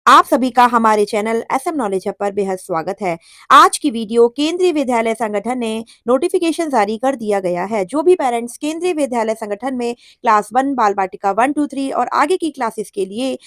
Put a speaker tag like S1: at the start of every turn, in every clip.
S1: आप सभी का हमारे चैनल एसएम नॉलेज हब पर बेहद स्वागत है। आज की वीडियो केंद्रीय विद्यालय संगठन ने नोटिफिकेशन जारी कर दिया गया है। जो भी पेरेंट्स केंद्रीय विद्यालय संगठन में क्लास 1 बाल बाटिका 1, 2, 3 और आगे की क्लासेस के लिए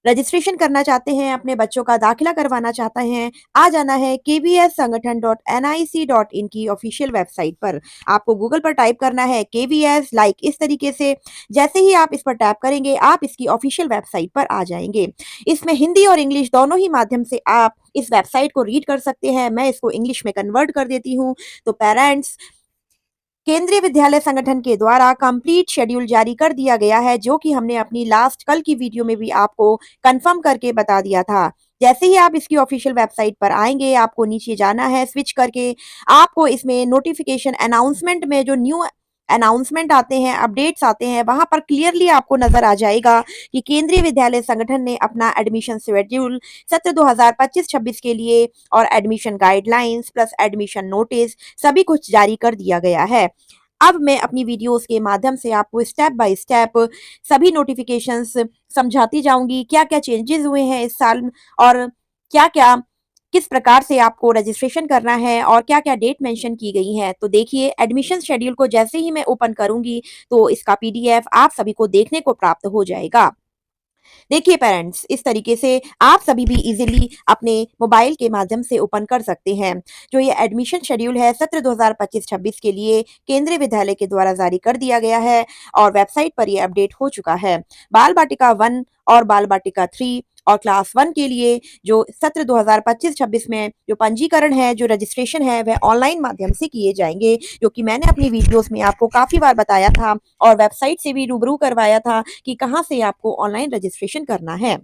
S1: रजिस्ट्रेशन करना चाहते हैं, अपने बच्चों का दाखिला करवाना चाहते हैं, आ जाना है kvssangathan.nic.in की ऑफिशियल वेबसाइट पर। आपको गूगल पर टाइप करना है केवीएस लाइक इस तरीके से। जैसे ही आप इस पर टैप करेंगे, आप इसकी ऑफिशियल वेबसाइट पर आ जाएंगे। इसमें हिंदी और इंग्लिश दोनों ही माध्यम से आप इस वेबसाइट को रीड कर सकते हैं। मैं इसको इंग्लिश में कन्वर्ट कर देती हूँ। तो पेरेंट्स, केंद्रीय विद्यालय संगठन के द्वारा कंप्लीट शेड्यूल जारी कर दिया गया है, जो कि हमने अपनी लास्ट कल की वीडियो में भी आपको कंफर्म करके बता दिया था। जैसे ही आप इसकी ऑफिशियल वेबसाइट पर आएंगे, आपको नीचे जाना है स्विच करके। आपको इसमें नोटिफिकेशन अनाउंसमेंट में जो न्यू अनाउंसमेंट आते हैं, अपडेट्स आते हैं, वहां पर क्लियरली आपको नजर आ जाएगा कि केंद्रीय विद्यालय संगठन ने अपना एडमिशन शेड्यूल सत्र 2025-26 के लिए और admission guidelines plus admission notice सभी कुछ जारी कर दिया गया है। अब मैं अपनी वीडियोस के माध्यम से आपको स्टेप बाय स्टेप सभी नोटिफिकेशंस समझाती जाऊंगी, क्या-क्या चेंजेस हुए हैं इस साल और क्या-क्या किस प्रकार से आपको रजिस्ट्रेशन करना है और क्या-क्या डेट मेंशन की गई है। तो देखिए, एडमिशन शेड्यूल को जैसे ही मैं ओपन करूंगी, तो इसका पीडीएफ आप सभी को देखने को प्राप्त हो जाएगा। देखिए पेरेंट्स, इस तरीके से आप सभी भी इजीली अपने मोबाइल के माध्यम से ओपन कर सकते हैं। जो ये एडमिशन शेड्यूल है सत्र 2025-26 के लिए केंद्रीय विद्यालय के द्वारा जारी कर दिया गया है और वेबसाइट पर ये अपडेट हो चुका है। बाल बाटिका 1 और बाल बाटिका 3 और क्लास 1 के लिए जो सत्र 2025-26 में जो पंजीकरण है, जो रजिस्ट्रेशन है, वह ऑनलाइन माध्यम से किए जाएंगे, जो कि मैंने अपनी वीडियोस में आपको काफी बार बताया था और वेबसाइट से भी रूबरू करवाया था कि कहाँ से आपको ऑनलाइन रजिस्ट्रेशन करना है।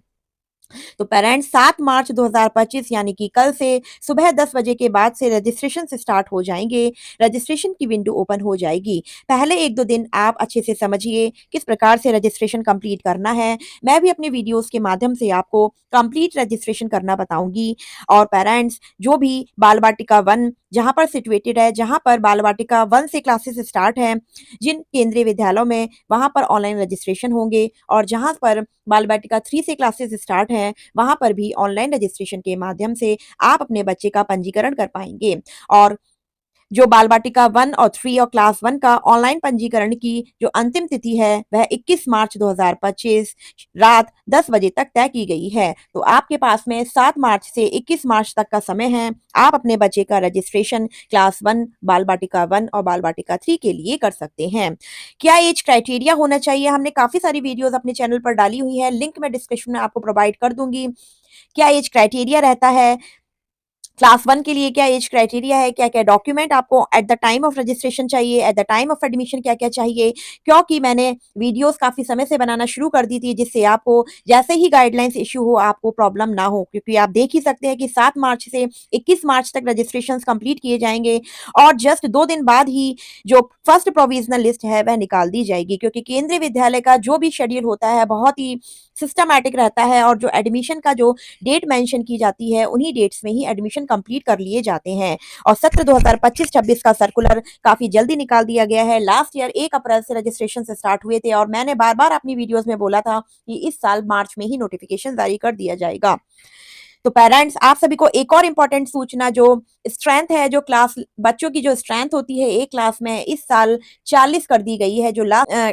S1: तो पेरेंट्स, 7 मार्च 2025 यानी कि कल से सुबह 10 बजे के बाद से रजिस्ट्रेशन से स्टार्ट हो जाएंगे। रजिस्ट्रेशन की विंडो ओपन हो जाएगी। पहले 1-2 दिन आप अच्छे से समझिए किस प्रकार से रजिस्ट्रेशन कंप्लीट करना है। मैं भी अपने वीडियोस के माध्यम से आपको कंप्लीट रजिस्ट्रेशन करना बताऊंगी। और पेरेंट्स, जो भी बाल बाटिका 1 जहाँ पर सिचुएटेड है, जहाँ पर बाल बाटिका 1 से क्लासेस स्टार्ट हैं, जिन केंद्रीय विद्यालयों में, वहां पर ऑनलाइन रजिस्ट्रेशन होंगे और जहां पर बाल बाटिका 3 से क्लासेस स्टार्ट हैं, वहां पर भी ऑनलाइन रजिस्ट्रेशन के माध्यम से आप अपने बच्चे का पंजीकरण कर पाएंगे। और जो बाल बाटिका 1 और 3 और क्लास 1 का ऑनलाइन पंजीकरण की जो अंतिम तिथि है, वह 21 मार्च 2025 रात 10 बजे तक तय की गई है। तो आपके पास में 7 मार्च से 21 मार्च तक का समय है। आप अपने बच्चे का रजिस्ट्रेशन क्लास 1, बाल बाटिका 1 और बाल बाटिका 3 के लिए कर सकते हैं। क्या एज क्राइटेरिया होना चाहिए? हमने काफी सारी वीडियोस अपने चैनल पर डाली हुई है, लिंक मैं डिस्क्रिप्शन में आपको प्रोवाइड कर दूंगी। क्या एज क्राइटेरिया रहता है? क्लास 1 के लिए क्या एज क्राइटेरिया है, क्या-क्या डॉक्यूमेंट आपको at the time of registration चाहिए, at the time of admission क्या-क्या चाहिए। क्योंकि मैंने वीडियोस काफ़ी समय से बनाना शुरू कर दी थी, जिससे आपको जैसे ही गाइडलाइंस इश्यू हो, आपको प्रॉब्लम ना हो। क्योंकि आप देख ही सकते हैं कि 7 मार्च से 21 मार्च तक रजिस्ट्रेशंस कंप्लीट किए जाएँगे और जस्ट 2 दिन बाद ही जो फर्स्ट प्रोविज़नल लिस्ट है, वह निकाल दी जाएगी। क्योंकि केंद्रीय विद्यालय का जो भी शेड्यूल होता है, बहुत ही सिस्टमैटिक रहता है और जो एडमिशन का जो डेट मेंशन की जाती है, उन्हीं डेट्स में ही एडमिशन कंप्लीट कर लिए जाते हैं। और सत्र 2025-26 का सर्कुलर काफ़ी जल्दी निकाल दिया गया है। लास्ट ईयर 1 अप्रैल से रजिस्ट्रेशन से स्टार्ट हुए थे और मैंने बार-बार अपनी वीडियोज़ में बोला था कि इस साल मार्च में ही नोटिफ़िकेशन जारी कर दिया जाएगा। तो पेरेंट्स, आप सभी को एक और इम्पोर्टेंट सूचना, जो स्ट्रेंथ है, जो क्लास बच्चों की जो स्ट्रेंथ होती है एक क्लास में, इस साल 40 कर दी गई है। जो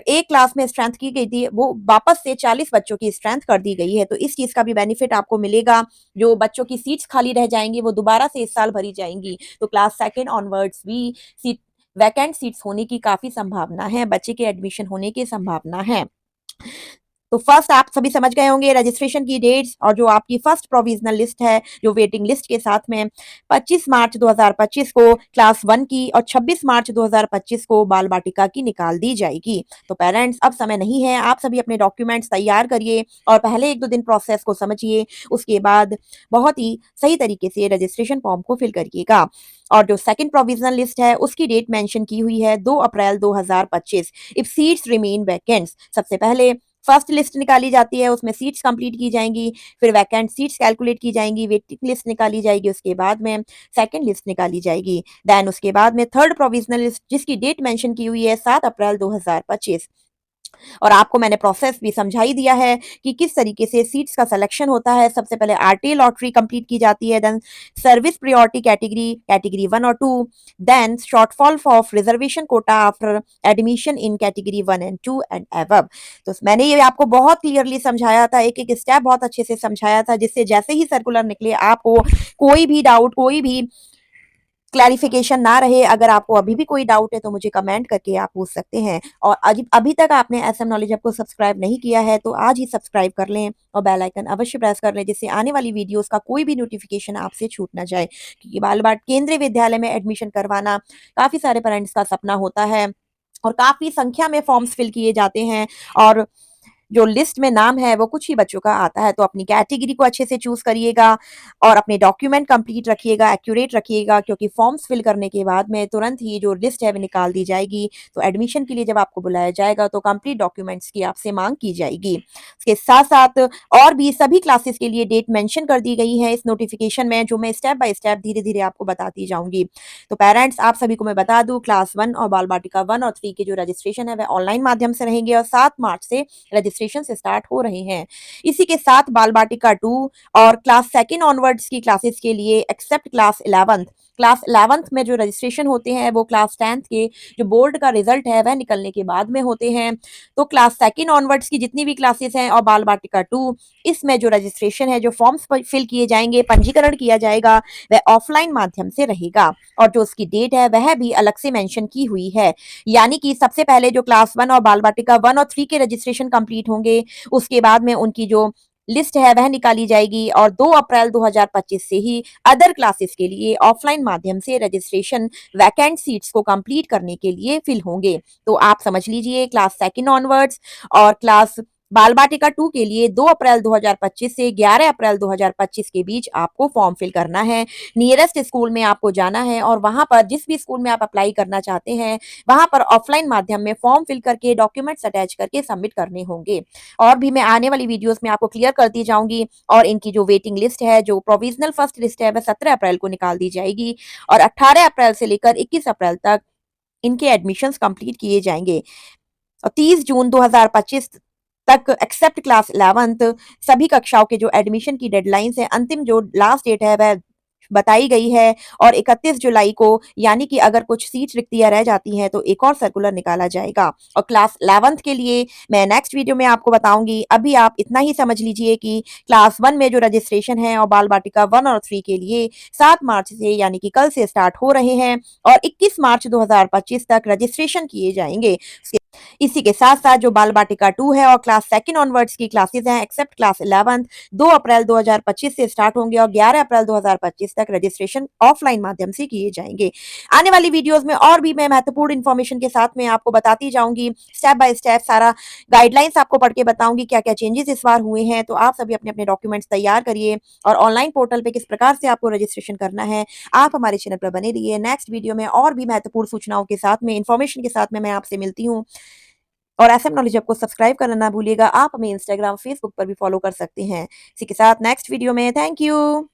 S1: एक क्लास में स्ट्रेंथ की गई थी, वो वापस से 40 बच्चों की स्ट्रेंथ कर दी गई है। तो इस चीज़ का भी बेनिफिट आपको मिलेगा। जो बच्चों की सीट्स खाली रह जाएँगी, वो दोबारा से इस साल भरी जाएँगी। तो क्लास 2 ऑनवर्ड्स भी सीट वैकेंट सीट्स होने की काफ़ी संभावना है, बच्चे के एडमिशन होने की संभावना है। तो फर्स्ट आप सभी समझ गए होंगे रजिस्ट्रेशन की डेट्स और जो आपकी फर्स्ट प्रोविजनल लिस्ट है, जो वेटिंग लिस्ट के साथ में 25 मार्च 2025 को क्लास 1 की और 26 मार्च 2025 को बाल बाटिका की निकाल दी जाएगी। तो पेरेंट्स, अब समय नहीं है, आप सभी अपने डॉक्यूमेंट्स तैयार करिए और पहले 1-2 दिन प्रोसेस को समझिए। उसके बाद बहुत ही सही तरीके से रजिस्ट्रेशन फॉर्म को फिल करिएगा। और जो सेकंड प्रोविजनल लिस्ट है, उसकी डेट मेंशन की हुई है 2 अप्रैल 2025। इफ सीट्स रिमेन वैकेंट्स, सबसे पहले फर्स्ट लिस्ट निकाली जाती है, उसमें सीट्स कंप्लीट की जाएँगी, फिर वैकेंट सीट्स कैलकुलेट की जाएँगी, वेटिंग लिस्ट निकाली जाएगी, उसके बाद में सेकंड लिस्ट निकाली जाएगी। देन उसके बाद में थर्ड प्रोविजनल लिस्ट, जिसकी डेट मेंशन की हुई है 7 अप्रैल 2025। और आपको मैंने प्रोसेस भी समझा ही दिया है कि किस तरीके से सीट्स का सिलेक्शन होता है। सबसे पहले आरटीए लॉटरी कंप्लीट की जाती है, then service priority category, category 1 और 2, then shortfall of reservation quota after admission in category 1 and 2 and above. तो मैंने ये आपको बहुत क्लियरली समझाया था, एक-एक स्टेप बहुत अच्छे से समझाया था, जिससे जैसे ही सर्कुलर निकले आपको कोई भी डाउट, कोई भी क्लैरिफिकेशन ना रहे। अगर आपको अभी भी कोई डाउट है तो मुझे कमेंट करके आप पूछ सकते हैं। और अजी अभी तक आपने एसएम नॉलेज ऐप को सब्सक्राइब नहीं किया है तो आज ही सब्सक्राइब कर लें और बेल आइकन अवश्य प्रेस कर लें, जिससे आने वाली वीडियोस का कोई भी नोटिफिकेशन आपसे छूट ना जाए। क्योंकि बाल-बाल केंद्रीय विद्यालय में एडमिशन करवाना काफ़ी सारे पेरेंट्स का सपना होता है और काफ़ी संख्या में फॉर्म्स फिल किए जाते हैं और जो लिस्ट में नाम है वो कुछ ही बच्चों का आता है। तो अपनी कैटेगरी को अच्छे से चूज़ करिएगा और अपने डॉक्यूमेंट कंप्लीट रखिएगा, एक्यूरेट रखिएगा, क्योंकि फॉर्म्स फिल करने के बाद में तुरंत ही जो लिस्ट है वो निकाल दी जाएगी। तो एडमिशन के लिए जब आपको बुलाया जाएगा तो कंप्लीट डॉक्यूमेंट्स की आपसे माँग की जाएगी। इसके साथ-साथ और भी सभी क्लासेस के लिए डेट मेंशन कर दी गई है इस नोटिफ़िकेशन में, जो मैं स्टेप बाय स्टेप धीरे-धीरे आपको बताती जाऊँगी। तो पेरेंट्स, आप सभी को मैं बता दूँ, क्लास 1 और बाल बाटिका 1 और 3 के जो रजिस्ट्रेशन है वह ऑनलाइन माध्यम से रहेंगे और 7 मार्च से रजिस्ट्रेशन स्टार्ट हो रहे हैं। इसी के साथ बाल बाटिका 2 और क्लास 2 ऑनवर्ड्स की क्लासेस के लिए एक्सेप्ट क्लास 11th में जो रजिस्ट्रेशन होते हैं वो क्लास 10th के जो बोर्ड का रिजल्ट है वह निकलने के बाद में होते हैं। तो क्लास 2 ऑनवर्ड्स की जितनी भी क्लासेस हैं और बाल बाटिका 2, इसमें जो रजिस्ट्रेशन है, जो फॉर्म्स फिल किए जाएंगे, पंजीकरण किया जाएगा, वह ऑफलाइन माध्यम से रहेगा और जो उसकी डेट है वह भी अलग से मेंशन की हुई है। यानी कि सबसे पहले जो क्लास 1 और बाल बाटिका 1 और 3 के रजिस्ट्रेशन कंप्लीट होंगे, उसके बाद में उनकी जो लिस्ट है वह निकाली जाएगी और 2 अप्रैल 2025 से ही अदर क्लासेस के लिए ऑफलाइन माध्यम से रजिस्ट्रेशन वैकेंट सीट्स को कंप्लीट करने के लिए फिल होंगे। तो आप समझ लीजिए, क्लास 2 ऑनवर्ड्स और क्लास बाल बाटिका 2 के लिए 2 अप्रैल 2025 से 11 अप्रैल 2025 के बीच आपको फॉर्म फिल करना है। नियरेस्ट स्कूल में आपको जाना है और वहां पर जिस भी स्कूल में आप अप्लाई करना चाहते हैं, वहां पर ऑफलाइन माध्यम में फॉर्म फिल करके डॉक्यूमेंट्स अटैच करके सबमिट करने होंगे। और भी मैं आने वाली वीडियोस में आपको क्लियर करती जाऊंगी। और इनकी जो वेटिंग लिस्ट है, जो प्रोविजनल फर्स्ट लिस्ट है, वह 17 अप्रैल को निकाल दी जाएगी और 18 अप्रैल से लेकर 21 अप्रैल तक इनके एडमिशंस कंप्लीट किए जाएंगे और 30 जून 2025 तक एक्सेप्ट क्लास 11th सभी कक्षाओं के जो एडमिशन की डेडलाइंस है, अंतिम जो लास्ट डेट है वह बताई गई है और 31 जुलाई को, यानी कि अगर कुछ सीट रिक्तियाँ रह जाती हैं तो एक और सर्कुलर निकाला जाएगा। और क्लास 11th के लिए मैं नेक्स्ट वीडियो में आपको बताऊंगी। अभी आप इतना ही समझ लीजिए कि क्लास 1 में जो रजिस्ट्रेशन है और बाल बाटिका 1 और 3 के लिए 7 मार्च से, यानी कि कल से स्टार्ट हो रहे हैं और 21 मार्च 2025 तक रजिस्ट्रेशन किए जाएंगे। इसी के साथ-साथ जो बाल बाटिका 2 है और क्लास 2 ऑनवर्ड्स की क्लासेस हैं एक्सेप्ट क्लास 11th, 2 अप्रैल 2025 से स्टार्ट होंगे और 11 अप्रैल 2025 तक रजिस्ट्रेशन ऑफलाइन माध्यम से किए जाएंगे। आने वाली वीडियोस में और भी मैं महत्वपूर्ण इन्फॉर्मेशन के साथ में आपको बताती जाऊंगी। स्टेप बाय स्टेप सारा गाइडलाइंस आपको पढ़ के बताऊंगी क्या-क्या चेंजेस इस बार हुए हैं। तो आप सभी अपने-अपने डॉक्यूमेंट्स तैयार करिए और ऑनलाइन पोर्टल पे किस प्रकार से आपको रजिस्ट्रेशन करना है, आप हमारे चैनल पर बने रहिए। नेक्स्ट वीडियो में और भी महत्वपूर्ण सूचनाओं के साथ में, इन्फॉर्मेशन के साथ में मैं आपसे मिलती हूँ। और एफएम नॉलेज ऐप को सब्सक्राइब करना ना भूलिएगा। आप हमें इंस्टाग्राम, फेसबुक पर भी फॉलो कर सकते हैं। इसी के साथ नेक्स्ट वीडियो में थैंक यू।